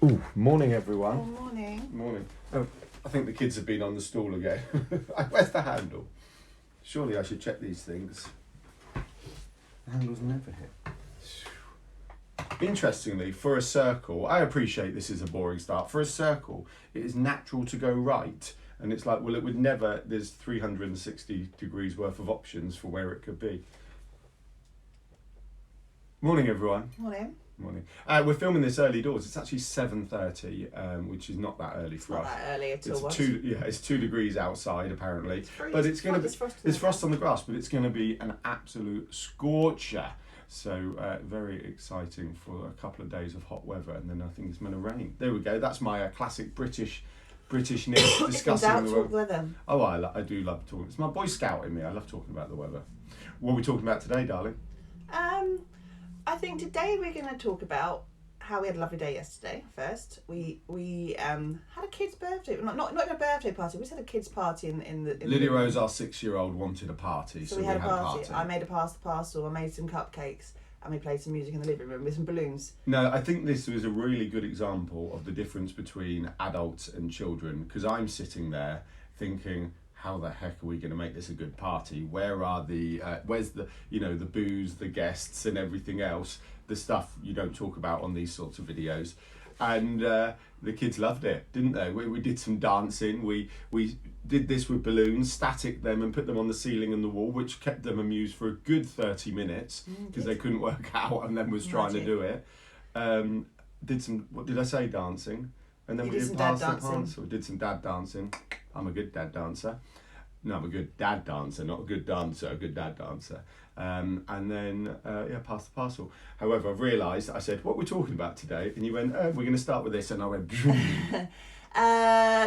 Ooh, morning everyone. Oh, morning. Morning. Oh, I think the kids have been on the stool again. Where's the handle? Surely I should check these things. The handle's never hit. Interestingly, for a circle, I appreciate this is a boring start. For a circle, it is natural to go right. And it's like, well, it would never, there's 360 degrees worth of options for where it could be. Morning everyone. Morning. Morning. We're filming this early doors. It's actually 7:30, which is not that early for us. Not that early at all. It's 2 degrees outside apparently, but it's going to be there's frost on the grass, but it's going to be an absolute scorcher. So very exciting for a couple of days of hot weather, and then I think it's going to rain. There we go. That's my classic Britishness discussing the weather. Oh, I do love talking. It's my Boy Scout in me. I love talking about the weather. What are we talking about today, darling? I think today we're going to talk about how we had a lovely day yesterday. First, we had a kid's birthday, not a birthday party. We just had a kids' party in the. Lydia Rose, our 6-year-old, wanted a party, so we had a party. I made a pass the parcel. I made some cupcakes, and we played some music in the living room with some balloons. No, I think this was a really good example of the difference between adults and children, because I'm sitting there thinking, how the heck are we going to make this a good party? Where are the where's the the booze, the guests, and everything else, the stuff you don't talk about on these sorts of videos. And the kids loved it, didn't they? We did some dancing. We did this with balloons, static them, and put them on the ceiling and the wall, which kept them amused for a good 30 minutes because they couldn't work out, and then was trying to do it. Did some, what did I say, dancing? And then we did pass the parcel. We did some dad dancing. I'm a good dad dancer. No, I'm a good dad dancer, not a good dancer, a good dad dancer. And then, pass the parcel. However, I've realised, I said, what are we talking about today? And you went, we're going to start with this. And I went,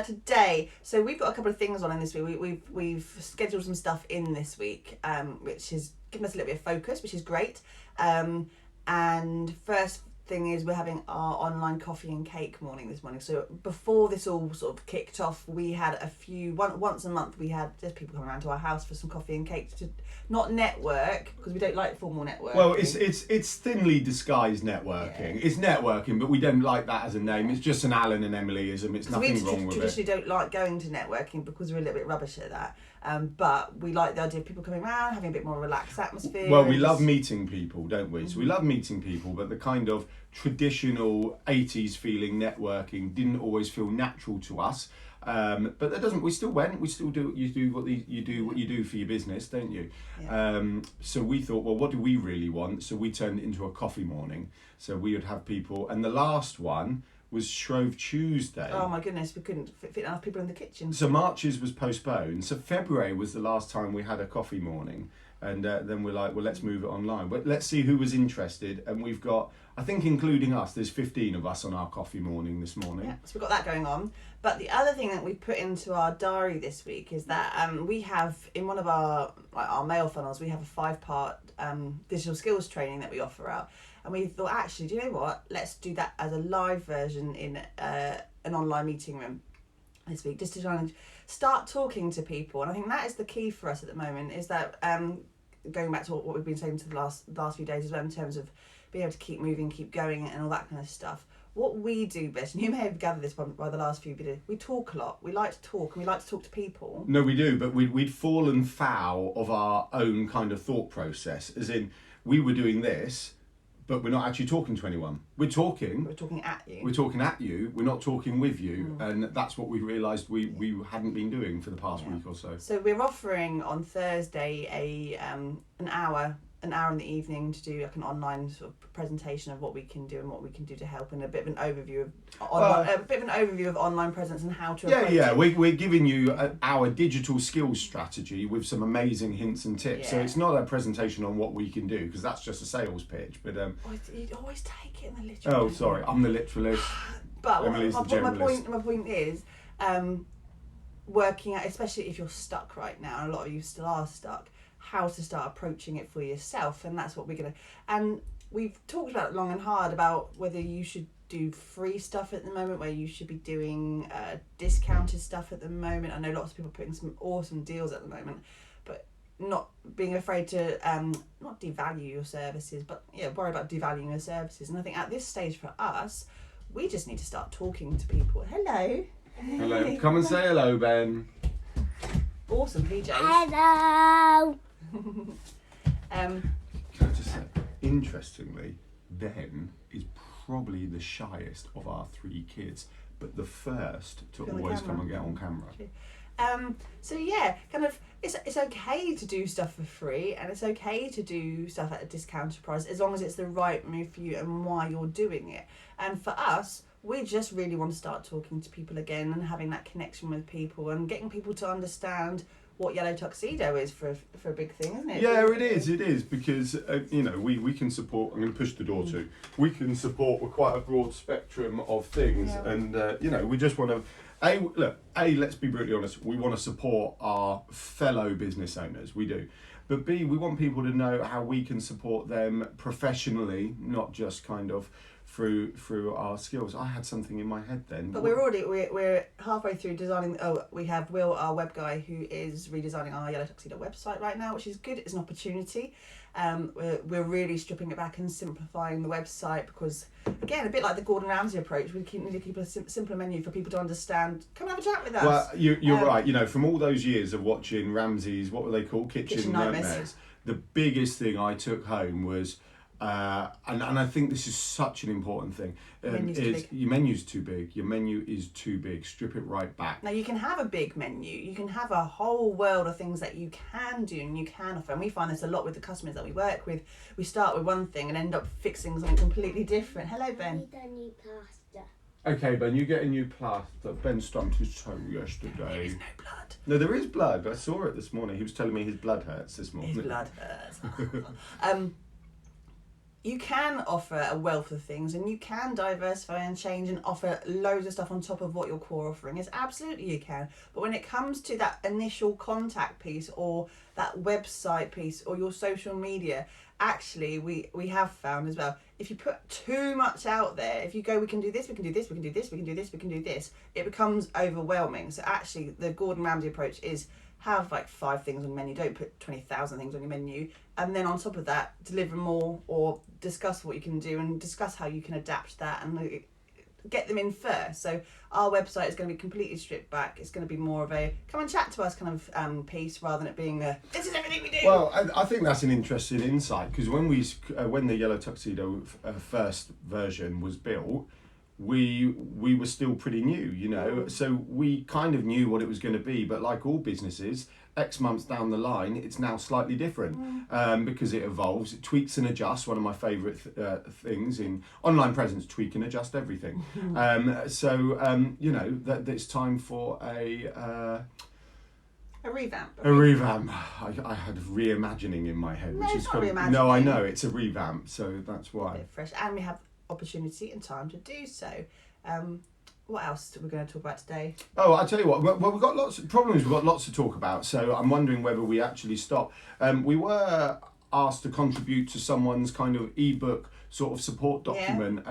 today, so we've got a couple of things on in this week. We've scheduled some stuff in this week, which is giving us a little bit of focus, which is great. And first thing is, we're having our online coffee and cake morning this morning. So before this all sort of kicked off, we had once a month we had just people come around to our house for some coffee and cake to not network, because we don't like formal networking. Well, it's thinly disguised networking. Yeah. It's networking, but we don't like that as a name. It's just an Alan and Emilyism. It's nothing wrong with it. We traditionally don't like going to networking because we're a little bit rubbish at that. But we like the idea of people coming around, having a bit more relaxed atmosphere. Well, we love meeting people, don't we? Mm-hmm. So we love meeting people, but the kind of traditional 80s feeling networking didn't always feel natural to us. But that doesn't. We still went. We still do. You do what you do for your business, don't you? Yeah. So we thought, well, what do we really want? So we turned it into a coffee morning. So we would have people, and the last one was Shrove Tuesday. Oh my goodness, we couldn't fit enough people in the kitchen. So March's was postponed. So February was the last time we had a coffee morning. And then we're like, well, let's move it online. But let's see who was interested. And we've got, I think including us, there's 15 of us on our coffee morning this morning. Yeah, so we've got that going on. But the other thing that we put into our diary this week is that we have, in one of our mail funnels, we have a 5-part digital skills training that we offer out. And we thought, actually, do you know what? Let's do that as a live version in an online meeting room this week, just to try and start talking to people. And I think that is the key for us at the moment, is that going back to what we've been saying to the last few days as well, in terms of being able to keep moving, keep going, and all that kind of stuff. What we do best, and you may have gathered this by the last few videos, we talk a lot. We like to talk, and we like to talk to people. No, we do, but we'd fallen foul of our own kind of thought process, as in, we were doing this, but we're not actually talking to anyone. We're talking at you. We're talking at you. We're not talking with you. And that's what we realised we hadn't been doing for the past week or so. So we're offering on Thursday an hour in the evening to do like an online sort of presentation of what we can do and what we can do to help, and a bit of an overview of online presence and how to approach it. We're giving you our digital skills strategy with some amazing hints and tips. So it's not a presentation on what we can do, because that's just a sales pitch. But you always take it in the literal. Oh, sorry, I'm the literalist. But my point is working out, especially if you're stuck right now, and a lot of you still are stuck, how to start approaching it for yourself. And that's what we're going to, and we've talked about long and hard about whether you should do free stuff at the moment, where you should be doing discounted stuff at the moment. I know lots of people are putting some awesome deals at the moment, but not being afraid to not devalue your services, but worry about devaluing your services. And I think at this stage for us, we just need to start talking to people. Hello. Hello. Come and say hello, Ben. Awesome PJs. Hello. Can I just say, interestingly, Ben is probably the shyest of our 3 kids, but the first to Be on the always camera. come and get on camera. So yeah, kind of, it's okay to do stuff for free, and it's okay to do stuff at a discounted price as long as it's the right move for you and why you're doing it. And for us, we just really want to start talking to people again and having that connection with people and getting people to understand what Yellow Tuxedo is for a big thing, isn't it? Yeah, it is because we can support. I'm going to push the door too. We can support with quite a broad spectrum of things, and we just want to. Let's be brutally honest. We want to support our fellow business owners. We do, but B, we want people to know how we can support them professionally, not just kind of through our skills. I had something in my head then. But we're halfway through designing. We have Will, our web guy, who is redesigning our Yellow Tuxedo website right now, which is good. It's an opportunity. We're really stripping it back and simplifying the website because, again, a bit like the Gordon Ramsay approach, we need to keep a simpler menu for people to understand. Come and have a chat with us. Well, you're right. From all those years of watching Ramsay's, what were they called? Kitchen Nightmares. The biggest thing I took home was. And I think this is such an important thing. Your menu's too big. Your menu is too big. Strip it right back. Now you can have a big menu. You can have a whole world of things that you can do and you can offer. And we find this a lot with the customers that we work with. We start with one thing and end up fixing something completely different. Hello, Ben. Need a new plaster. Okay, Ben, you get a new plaster. Ben stumped his toe yesterday. There is no blood. No, there is blood. I saw it this morning. He was telling me his blood hurts this morning. His blood hurts. You can offer a wealth of things and you can diversify and change and offer loads of stuff on top of what your core offering is. Absolutely you can. But when it comes to that initial contact piece or that website piece or your social media, actually we have found as well, if you put too much out there, if you go, we can do this, we can do this, we can do this, we can do this, we can do this, it becomes overwhelming. So actually the Gordon Ramsay approach is have like 5 things on the menu. Don't put 20,000 things on your menu. And then on top of that, deliver more or discuss what you can do and discuss how you can adapt that and get them in first. So our website is going to be completely stripped back. It's going to be more of a come and chat to us kind of piece rather than it being a this is everything we do. Well, I think that's an interesting insight because when the Yellow Tuxedo first version was built, we were still pretty new, so we kind of knew what it was going to be, but like all businesses, X months down the line, it's now slightly different because it evolves, it tweaks and adjusts. One of my favourite things in online presence, tweak and adjust everything. That it's time for a revamp. A revamp. I had reimagining in my head, No, which it's is not reimagining. No, I know it's a revamp, so that's A why. bit fresh, and we have opportunity and time to do so. What else are we going to talk about today? Oh, I tell you what. Well, we've got lots of problems. We've got lots to talk about. So I'm wondering whether we actually stop. We were asked to contribute to someone's kind of ebook sort of support document.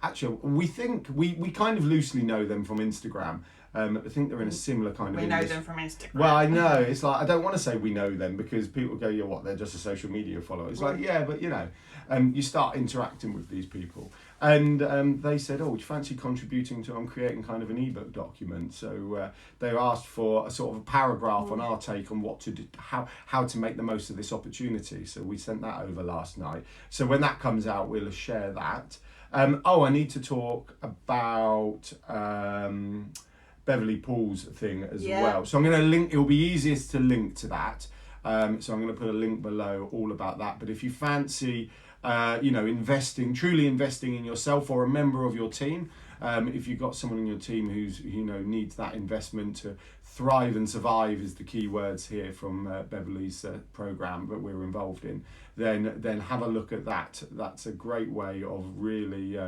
Actually, we think we kind of loosely know them from Instagram. I think they're in a similar kind of. We know them from Instagram. Well, I know. It's like I don't want to say we know them because people go, "Yeah, what? They're just a social media follower." It's like, yeah, but you start interacting with these people, and they said, "Oh, would you fancy contributing to? I'm creating kind of an ebook document." So they asked for a sort of a paragraph on our take on what to do, how to make the most of this opportunity. So we sent that over last night. So when that comes out, we'll share that. I need to talk about. Beverley Poole's thing as well. So I'm going to link, it'll be easiest to link to that. So I'm going to put a link below all about that. But if you fancy, truly investing in yourself or a member of your team, if you've got someone in your team who's, needs that investment to thrive and survive is the key words here from Beverley's program that we're involved in, then have a look at that. That's a great way of really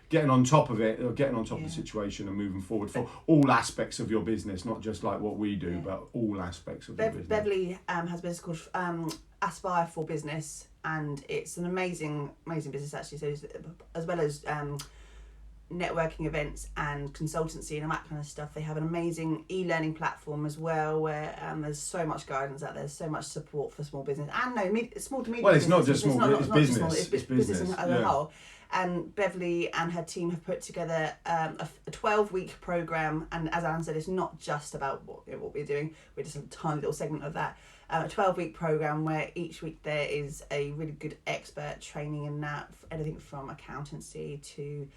getting on top of it, or getting on top of the situation and moving forward for all aspects of your business, not just like what we do, but all aspects of your business. Beverley has a business called Aspire for Business, and it's an amazing business actually. So as well as networking events and consultancy and all that kind of stuff, they have an amazing e-learning platform as well where there's so much guidance out there, so much support for small business and small to medium. Well, it's not just business. small, it's business. It's business as a whole. And Beverley and her team have put together a 12-week program. And as Alan said, it's not just about what we're doing. We're just a tiny little segment of that. A 12-week program where each week there is a really good expert training in that, anything from accountancy to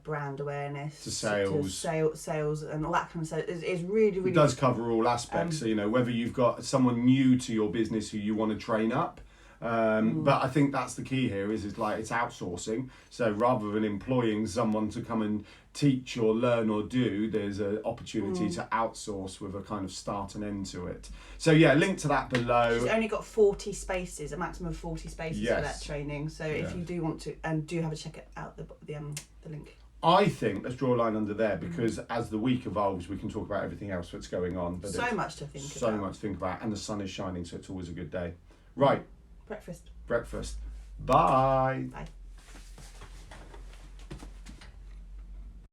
brand awareness to sales, sales and all that kind of stuff. It's really, really. It does cover all aspects. So, you know, whether you've got someone new to your business who you want to train up. But I think that's the key here is like it's outsourcing. So rather than employing someone to come and teach or learn or do, there's an opportunity to outsource with a kind of start and end to it. So yeah, link to that below. She's only got 40 spaces, a maximum of 40 spaces for that training. So if you do want to, and do have a check out the link. I think let's draw a line under there because as the week evolves, we can talk about everything else that's going on. But so much to think about. So much to think about, and the sun is shining, so it's always a good day. Right. Breakfast. Bye. Bye.